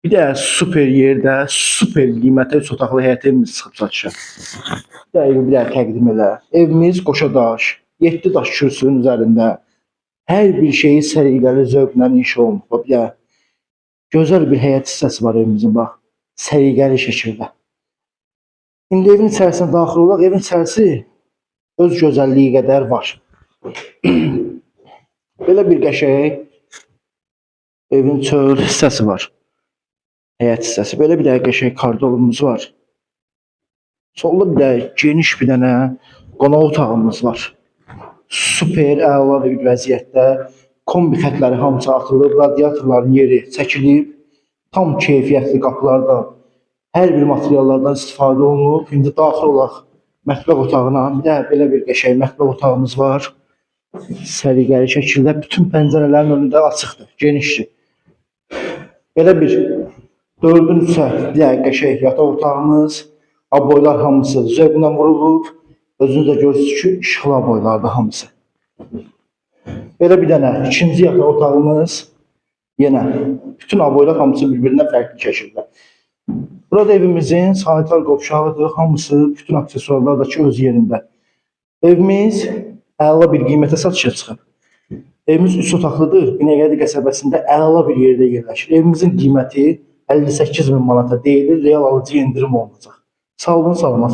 Bir də super yerdə, super qiymətə 3 otaqlı həyət evimiz çıxıb satışa. Bir də evi bir də təqdim elə. Evimiz qoşa daş, 7 daş kürsünün üzərində. Hər bir şeyi səliqəli zövqlə inşa olunub. Bir də gözəl bir həyət hissəsi var evimizin, bax. Səliqəli şəkildə. İndi evin içərisinə daxil olaq, evin içərisi öz gözəlliyi qədər var. Belə bir qəşəng evin çöl hissəsi var. Həyət hissəsi. Belə bir də qəşəng kardolumuz var. Solda bir də geniş bir dənə qonaq otağımız var. Super əla bir vəziyyətdə. Kombi xətləri hamısı atılıb, radiatorların yeri çəkilib. Tam keyfiyyətli qapılardan, hər bir materiallardan istifadə olunub. İndi daxil olaq mətbəx otağına. Bir də belə bir qəşəng mətbəx otağımız var. Səliqəli şəkildə bütün pəncərələrin önündə açıqdır, genişdir. Belə bir 4-ün 3-ə bir də qəşəng yataq otağımız. Aboylar hamısı zövqlə vurulub. Özünüz də görürsünüz ki, işıqlı aboylardır hamısı. Belə bir dənə ikinci yataq otağımız. Yenə bütün aboylar hamısı bir-birindən fərqli şəkildə. Burada evimizin sanitar qovşağıdır. Hamısı, bütün aksesuarlar da ki öz yerində. Evimiz əla bir qiymətə satışa çıxıb. Evimiz 3 otaqlıdır. Binəqədi qəsəbəsində əla bir yerdə yerləşir. Evimizin qiyməti 58.000 manata deyilir. Real alıcıya indirim olunacaq. Sağ olun, salamat.